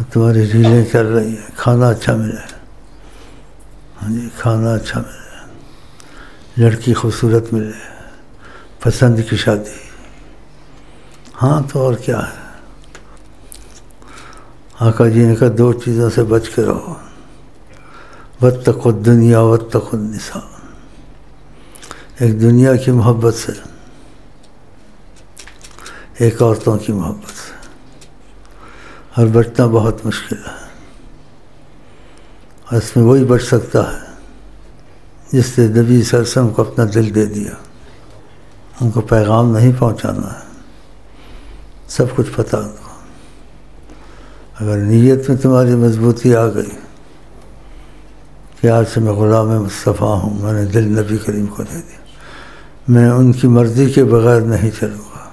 تمہاری ریلیں چل رہی ہیں، کھانا اچھا ملے، ہاں جی کھانا اچھا ملے، لڑکی خوبصورت ملے، پسند کی شادی، ہاں تو اور کیا ہے۔ آقا جی نے کہا دو چیزوں سے بچ کے رہو، واتقوا الدنیا واتقوا النساء، ایک دنیا کی محبت سے، ایک عورتوں کی محبت سے، اور بچنا بہت مشکل ہے۔ اور اس میں وہی بچ سکتا ہے جس نے نبی صلی اللہ علیہ وسلم کو اپنا دل دے دیا، ان کو پیغام نہیں پہنچانا ہے، سب کچھ پتہ ان کو۔ اگر نیت میں تمہاری مضبوطی آ گئی کہ آج سے میں غلام مصطفیٰ ہوں، میں نے دل نبی کریم کو دے دیا، میں ان کی مرضی کے بغیر نہیں چلوں گا،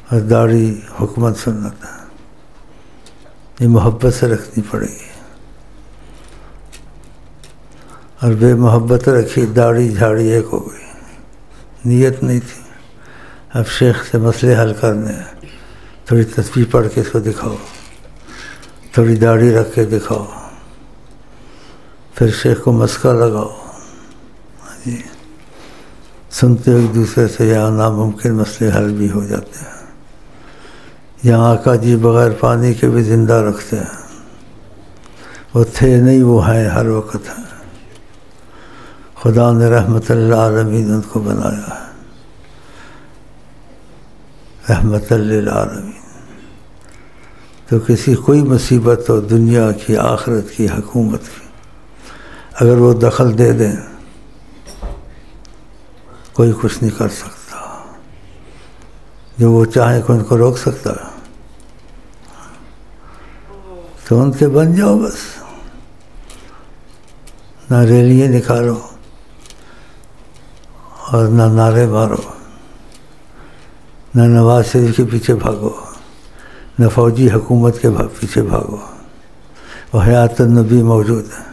اور داڑھی حکمت سنت ہے، یہ محبت سے رکھنی پڑے گی، اور بے محبت رکھی داڑھی جھاڑی ایک ہو گئی، نیت نہیں تھی۔ اب شیخ سے مسئلے حل کرنے ہیں، تھوڑی تسبیح پڑھ کے اس کو دکھاؤ، تھوڑی داڑھی رکھ کے دکھاؤ، پھر شیخ کو مسکا لگاؤ، جی سنتے ہو ایک دوسرے سے، یہاں ناممکن مسئلے حل بھی ہو جاتے ہیں۔ یہاں آقا جی بغیر پانی کے بھی زندہ رکھتے ہیں، وہ تھے نہیں، وہ ہیں، ہر وقت ہیں۔ خدا نے رحمت للعالمین ان کو بنایا ہے، رحمت للعالمین۔ تو کسی کوئی مصیبت ہو، دنیا کی، آخرت کی، حکومت کی، اگر وہ دخل دے دیں کوئی کچھ نہیں کر سکتا، جو وہ چاہیں کہ ان کو روک سکتا ہے؟ تو ان کے بن جاؤ بس، نہ ریلیاں نکالو اور نہ نعرے مارو، نہ نواز شریف کے پیچھے بھاگو، نہ فوجی حکومت کے پیچھے بھاگو، وہ حیات النبی موجود ہے،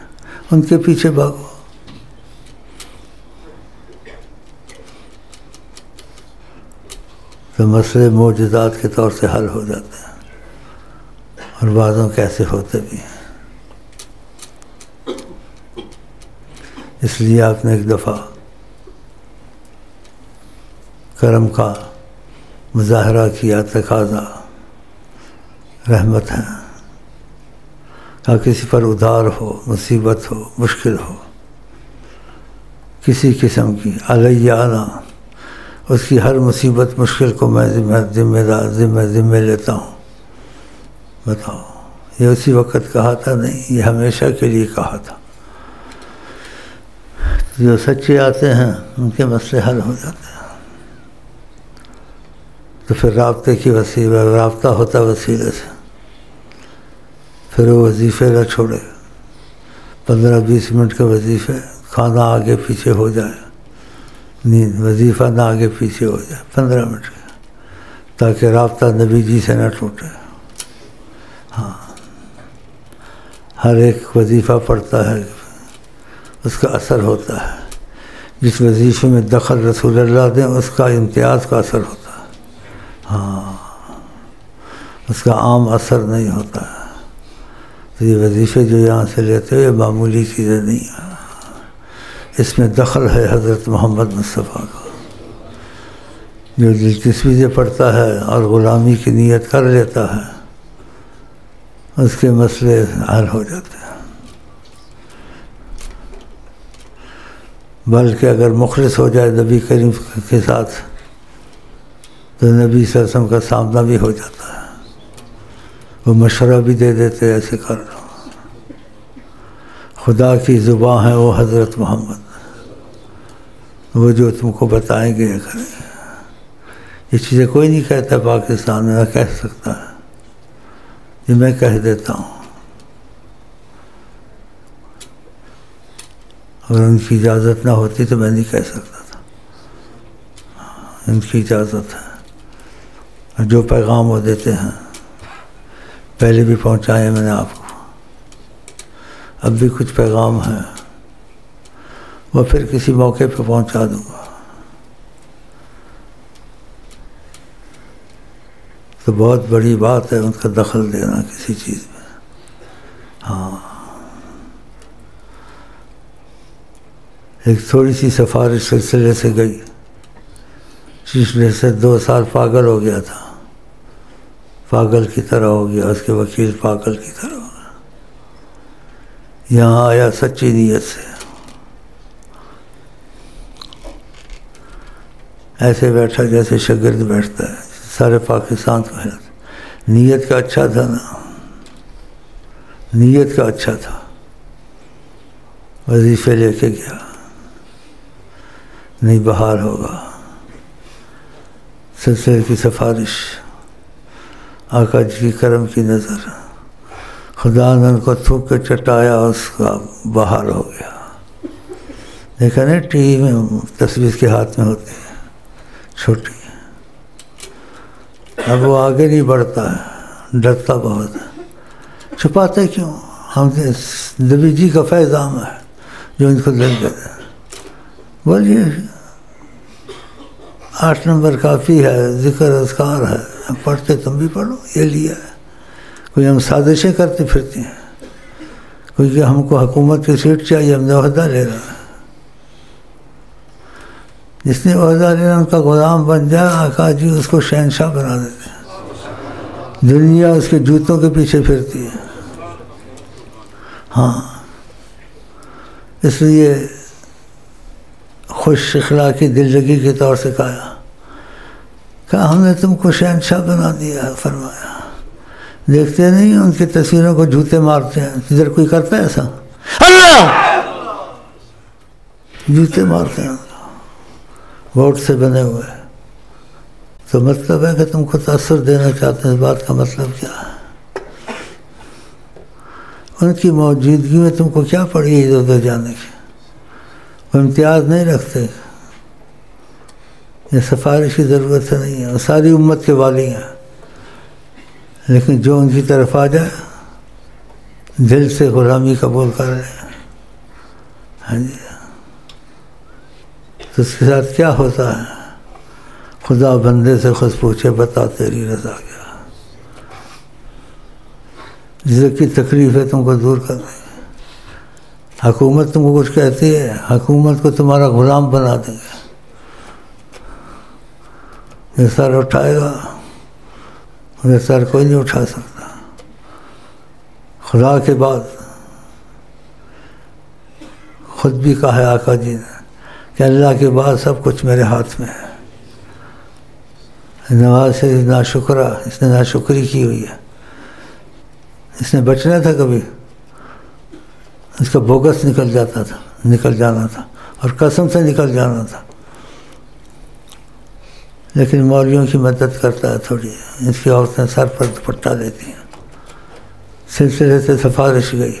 ان کے پیچھے بھاگو۔ تو مسئلے معجزات کے طور سے حل ہو جاتے ہیں، اور بعضوں کیسے ہوتے بھی ہیں۔ اس لیے آپ نے ایک دفعہ کرم کا مظاہرہ کیا، تقاضا رحمت ہے، کہ کسی پر ادھار ہو، مصیبت ہو، مشکل ہو، کسی قسم کی، علیہ انا، اس کی ہر مصیبت مشکل کو میں ذمہ لیتا ہوں۔ بتاؤ، یہ اسی وقت کہا تھا؟ نہیں، یہ ہمیشہ کے لیے کہا تھا۔ جو سچے آتے ہیں ان کے مسئلے حل ہو جاتے ہیں۔ تو پھر رابطے کی وسیلہ، رابطہ ہوتا وسیلے سے، پھر وہ وظیفے نہ چھوڑے، 15-20 منٹ کے وظیفے، کھانا آگے پیچھے ہو جائے، نیند، وظیفہ نہ آگے پیچھے ہو جائے 15 منٹ کے، تاکہ رابطہ نبی جی سے نہ ٹوٹے۔ ہاں، ہر ایک وظیفہ پڑھتا ہے، اس کا اثر ہوتا ہے، جس وظیفے میں دخل رسول اللہ دیں اس کا امتیاز کا اثر ہوتا ہے، ہاں، اس کا عام اثر نہیں ہوتا ہے۔ تو یہ وظیفے جو یہاں سے لیتے ہو یہ معمولی چیزیں نہیں ہیں، اس میں دخل ہے حضرت محمد مصطفیٰ کا۔ جو دلچسپی سے پڑھتا ہے اور غلامی کی نیت کر لیتا ہے، اس کے مسئلے حل ہو جاتے ہیں۔ بلکہ اگر مخلص ہو جائے نبی کریم کے ساتھ تو نبی صلی اللہ علیہ وسلم کا سامنا بھی ہو جاتا ہے، وہ مشورہ بھی دے دیتے ایسے کر لو۔ خدا کی زبان ہے وہ حضرت محمد، وہ جو تم کو بتائیں گے یہ کریں گے۔ یہ چیزیں کوئی نہیں کہتا پاکستان میں، نہ کہہ سکتا ہے، یہ میں کہہ دیتا ہوں۔ اگر ان کی اجازت نہ ہوتی تو میں نہیں کہہ سکتا تھا، ان کی اجازت ہے۔ جو پیغام وہ دیتے ہیں پہلے بھی پہنچائے میں نے آپ کو، اب بھی کچھ پیغام ہیں، وہ پھر کسی موقع پہ پہنچا دوں گا۔ تو بہت بڑی بات ہے ان کا دخل دینا کسی چیز میں۔ ہاں ایک تھوڑی سی سفارش سلسلے سے گئی، چیف جسٹس 2 سال پاگل ہو گیا تھا، پاگل کی طرح ہو گیا، اس کے وکیل پاگل کی طرح ہو گیا، یہاں آیا سچی نیت سے، ایسے بیٹھا جیسے شاگرد بیٹھتا ہے، سارے پاکستان کو حیرت، نیت کا اچھا تھا نا، نیت کا اچھا تھا، وظیفے لے کے گیا، نہیں بحال ہوگا، سلسلے کی سفارش، آقا جی کی کرم کی نظر، خدا نے ان کو تھوک کے چٹایا، اس کا بحال ہو گیا۔ دیکھا نا ٹی وی میں تصویر کے ہاتھ میں ہوتی ہے چھوٹی، اب وہ آگے نہیں بڑھتا ہے، ڈرتا بہت ہے، چھپاتے کیوں؟ ہم نبی جی کا فیض عام ہے جو ان کو دل دے دے، بولیے 8 نمبر کافی ہے، ذکر اذکار ہے، پڑھتے تم بھی پڑھو، یہ لیا ہے۔ کوئی ہم سازشیں کرتے پھرتے ہیں، کوئی کہ ہم کو حکومت کی سیٹ چاہیے، ہم نے عہدہ لے رہا ہے، جس نے عہدہ لینا ان کا غلام بن جائے، آقا جی اس کو شہنشاہ بنا دیتے ہیں، دنیا اس کے جوتوں کے پیچھے پھرتی ہے۔ ہاں اس لیے خوش اخلاقی دل لگی کے طور سے کہا ہم نے تم کو شہنشاہ بنا دیا، فرمایا دیکھتے نہیں ان کی تصویروں کو جوتے مارتے ہیں، ادھر کوئی کرتا ہے ایسا؟ اللہ جوتے مارتے ہیں، ووٹ سے بنے ہوئے، تو مطلب ہے کہ تم کو تاثر دینا چاہتے ہیں، اس بات کا مطلب کیا ہے؟ ان کی موجودگی میں تم کو کیا پڑی ادھر ادھر جانے کی؟ وہ امتیاز نہیں رکھتے، یہ سفارش کی ضرورت نہیں ہے، وہ ساری امت کے والی ہیں، لیکن جو ان کی طرف آ جائے دل سے غلامی قبول کر لیں، ہاں جی، تو اس کے ساتھ کیا ہوتا ہے؟ خدا بندے سے خود پوچھے بتا تیری رضا کیا، جس کی تکلیف ہے تم کو دور کر دیں۔ حکومت تم کو کچھ کہتی ہے، حکومت کو تمہارا غلام بنا دیں گے، یہ سر اٹھائے گا، یہ سر کوئی نہیں اٹھا سکتا، خدا کے بعد خود بھی کہا ہے آقا جی نے کہ اللہ کے بعد سب کچھ میرے ہاتھ میں ہے۔ نواز سے ناشکرہ، اس نے ناشکری کی ہوئی ہے، اس نے بچنا تھا، کبھی اس کا بوگس نکل جانا تھا اور قسم سے نکل جانا تھا، لیکن مولویوں کی مدد کرتا ہے تھوڑی، اس کی عورتیں سر پر دوپٹہ لیتی ہیں، سلسلے سے سفارش گئی،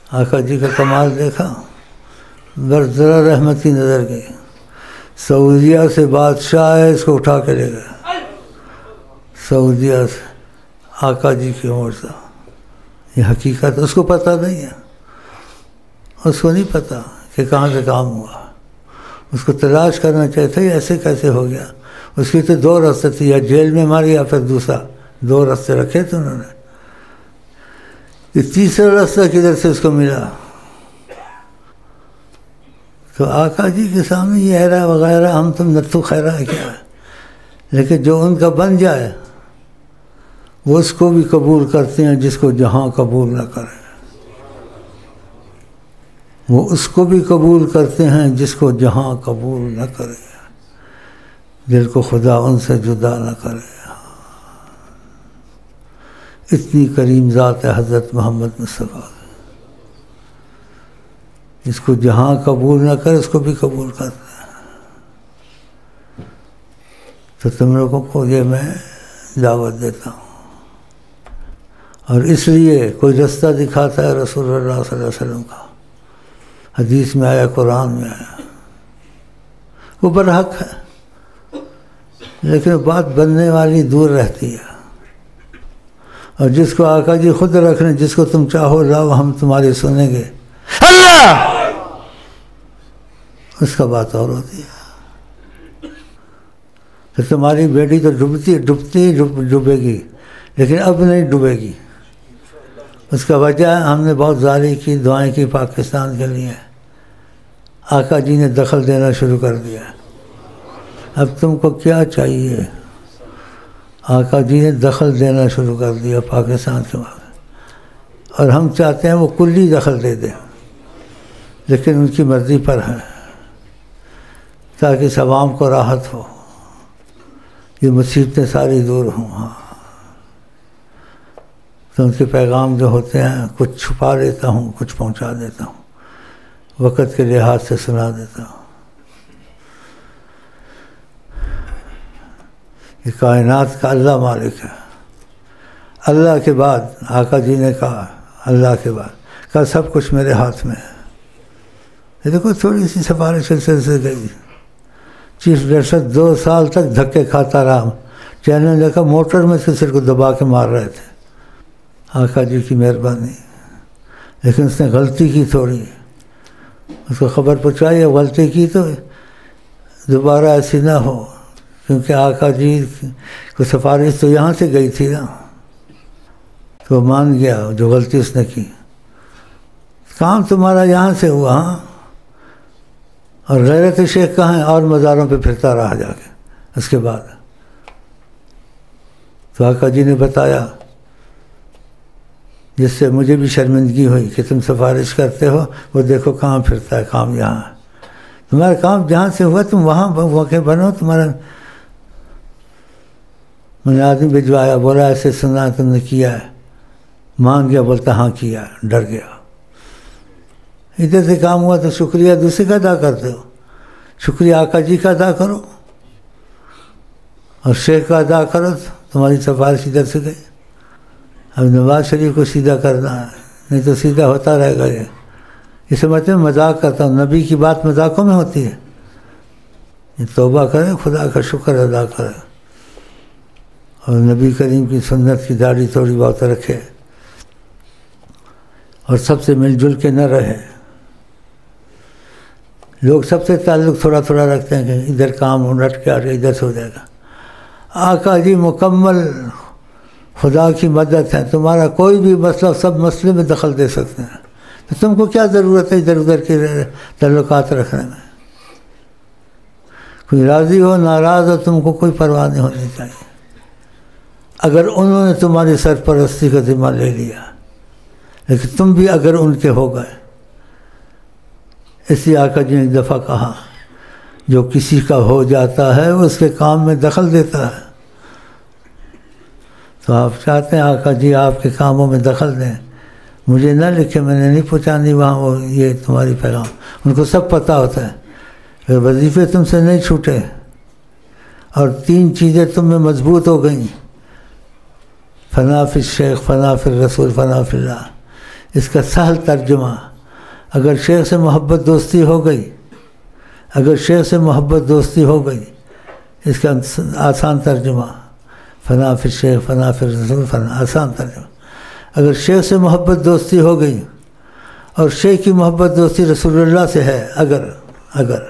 آقا جی کا کمال دیکھا، برذرا رحمت کی نظر گئی، سعودیہ سے بادشاہ ہے، اس کو اٹھا کے لے گئے، سعودیہ سے آقا جی کی معجزہ، یہ حقیقت اس کو پتہ نہیں ہے، اس کو نہیں پتہ کہ کہاں سے کام ہوا، اس کو تلاش کرنا چاہیے تھا، یہ ایسے کیسے ہو گیا، اس کی تو 2 راستے تھے، یا جیل میں مارے یا پھر دوسرا، 2 راستے رکھے تھے انہوں نے، یہ تیسرا راستہ کدھر سے اس کو ملا؟ تو آقا جی کے سامنے یہ ہیرا وغیرہ ہم تم نتو خیرہ ہے کیا ہے، لیکن جو ان کا بن جائے وہ اس کو بھی قبول کرتے ہیں جس کو جہاں قبول نہ کرے، وہ اس کو بھی قبول کرتے ہیں جس کو جہاں قبول نہ کرے، دل کو خدا ان سے جدا نہ کرے۔ اتنی کریم ذات ہے حضرت محمد مصطفیٰ، جس کو جہاں قبول نہ کرے اس کو بھی قبول کرتے ہیں۔ تو تم لوگوں کو یہ میں دعوت دیتا ہوں، اور اس لیے کوئی رستہ دکھاتا ہے رسول اللہ صلی اللہ علیہ وسلم کا، حدیث میں آیا، قرآن میں آیا، وہ برحق ہے، لیکن بات بننے والی دور رہتی ہے، اور جس کو آقا جی خود رکھ لیں، جس کو تم چاہو لاؤ ہم تمہاری سنیں گے، اللہ اس کا بات اور ہوتی ہے۔ تو تمہاری بیٹی تو ڈوبتی ڈوبے گی، لیکن اب نہیں ڈوبے گی، اس کا وجہ ہے ہم نے بہت زاری کی، دعائیں کی پاکستان کے لیے، آقا جی نے دخل دینا شروع کر دیا۔ اب تم کو کیا چاہیے؟ آقا جی نے دخل دینا شروع کر دیا پاکستان کے بارے، اور ہم چاہتے ہیں وہ کلی دخل دے دیں، لیکن ان کی مرضی پر ہے، تاکہ عوام کو راحت ہو، یہ مصیبتیں ساری دور ہوں۔ ہاں، تو ان کے پیغام جو ہوتے ہیں کچھ چھپا لیتا ہوں، کچھ پہنچا دیتا ہوں، وقت کے لحاظ سے سنا دیتا ہوں۔ یہ کائنات کا اللہ مالک ہے۔ اللہ کے بعد آقا جی نے کہا، اللہ کے بعد کہا سب کچھ میرے ہاتھ میں ہے۔ یہ دیکھو تھوڑی سی سفارش سے گئی، چیف جسٹس 2 سال تک دھکے کھاتا رہا، چینل دیکھا موٹر میں سے سر کو دبا کے مار رہے تھے۔ آقا جی کی مہربانی، لیکن اس نے غلطی کی تھوڑی، اس کو خبر پہنچائی، غلطی کی تو دوبارہ ایسی نہ ہو، کیونکہ آقا جی کو سفارش تو یہاں سے گئی تھی نا، تو مان گیا جو غلطی اس نے کی۔ کام تمہارا یہاں سے ہوا، ہاں، اور غیرت شیخ کہاں ہے؟ اور مزاروں پہ پھرتا رہا جا کے۔ اس کے بعد تو آقا جی نے بتایا، جس سے مجھے بھی شرمندگی ہوئی کہ تم سفارش کرتے ہو، وہ دیکھو کہاں پھرتا ہے، کام یہاں ہے، تمہارا کام جہاں سے ہوا تم وہاں واقع بنو۔ تمہارا میں نے آدمی بھجوایا، بولا ایسے سنا تم نے کیا ہے، مان گیا، بولتا ہاں کیا، ڈر گیا۔ ادھر سے کام ہوا تو شکریہ دوسرے کا ادا کرتے ہو، شکریہ آقا جی کا ادا کرو، اور شیخ کا ادا کرو، تمہاری سفارش ادھر سے گئی۔ اب نواز شریف کو سیدھا کرنا ہے، نہیں تو سیدھا ہوتا رہے گا۔ یہ سمجھتے میں مذاق کرتا ہوں، نبی کی بات مذاقوں میں ہوتی ہے۔ یہ توبہ کرے، خدا کا شکر ادا کرے، اور نبی کریم کی سنت کی داڑھی تھوڑی بہت رکھے، اور سب سے مل جل کے نہ رہے۔ لوگ سب سے تعلق تھوڑا تھوڑا رکھتے ہیں کہ ادھر کام رٹ کے آ رہے، ادھر سے ہو جائے گا۔ آقا جی مکمل خدا کی مدد ہے، تمہارا کوئی بھی مسئلہ، سب مسئلے میں دخل دے سکتے ہیں، تو تم کو کیا ضرورت ہے ادھر ادھر کے تعلقات رکھنے میں؟ کوئی راضی ہو ناراض ہو، تم کو کوئی پرواہ نہیں ہونی چاہیے۔ اگر انہوں نے تمہاری سرپرستی کا ذمہ لے لیا، لیکن تم بھی اگر ان کے ہو گئے، اس لیے آقا جی نے ایک دفعہ کہا، جو کسی کا ہو جاتا ہے اس کے کام میں دخل دیتا ہے۔ تو آپ چاہتے ہیں آقا جی آپ کے کاموں میں دخل دیں، مجھے نہ لکھے، میں نے نہیں پہنچانی وہاں وہ یہ تمہاری پیغام، ان کو سب پتہ ہوتا ہے۔ پھر وظیفے تم سے نہیں چھوٹے، اور 3 چیزیں تم میں مضبوط ہو گئیں، فنا فی الشیخ، فنا فی الرسول، فنا فی اللہ۔ اس کا سہل ترجمہ، اگر شیخ سے محبت دوستی ہو گئی، اگر شیخ سے محبت دوستی ہو گئی، اس کا آسان ترجمہ فنا فی الشیخ، فنا فی الرسول، فنا، آسان ترجمہ۔ اگر شیخ سے محبت دوستی ہو گئی، اور شیخ کی محبت دوستی رسول اللہ سے ہے، اگر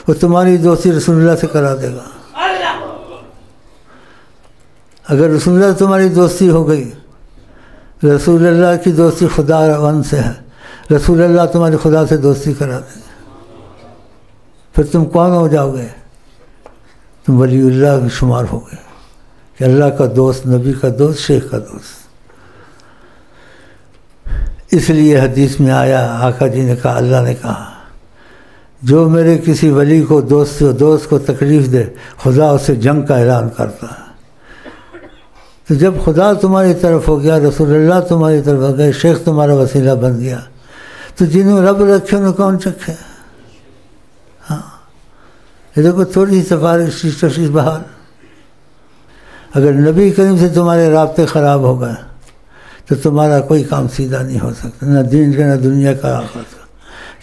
وہ تمہاری دوستی رسول اللہ سے کرا دے گا۔ اگر رسول اللہ تمہاری دوستی ہو گئی، رسول اللہ کی دوستی خدا ون سے ہے، رسول اللہ تمہاری خدا سے دوستی کرا دے گا، پھر تم کون ہو جاؤ گے؟ تم ولی اللہ کے شمار ہو گئے، کہ اللہ کا دوست، نبی کا دوست، شیخ کا دوست۔ اس لیے حدیث میں آیا، آقا جی نے کہا، اللہ نے کہا، جو میرے کسی ولی کو دوست کو تکلیف دے، خدا اسے جنگ کا اعلان کرتا ہے۔ تو جب خدا تمہاری طرف ہو گیا، رسول اللہ تمہاری طرف ہو گیا، شیخ تمہارا وسیلہ بن گیا، تو جنہوں رب رکھے انہیں کون چکھے؟ ہاں، یہ دیکھو تھوڑی سی سفارش تشریف بحال۔ اگر نبی کریم سے تمہارے رابطے خراب ہو گئے تو تمہارا کوئی کام سیدھا نہیں ہو سکتا، نہ دین کا، نہ دنیا کا، آخرت کا۔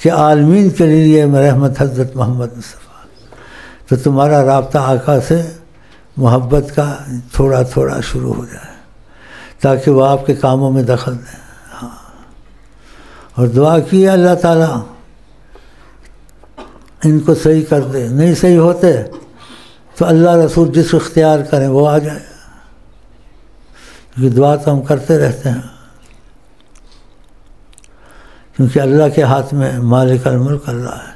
کہ عالمین کے لیے رحمت حضرت محمد مصطفیٰ، تو تمہارا رابطہ آقا سے محبت کا تھوڑا تھوڑا شروع ہو جائے، تاکہ وہ آپ کے کاموں میں دخل دیں۔ ہاں، اور دعا کی اللہ تعالیٰ ان کو صحیح کر دے، نہیں صحیح ہوتے تو اللہ رسول جس کو اختیار کریں وہ آ جائے، کیونکہ دعا تو ہم کرتے رہتے ہیں۔ کیونکہ اللہ کے ہاتھ میں مالک الملک اللہ ہے،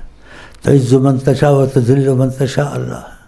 تعز من تشاء و تذل من تشاء اللہ ہے۔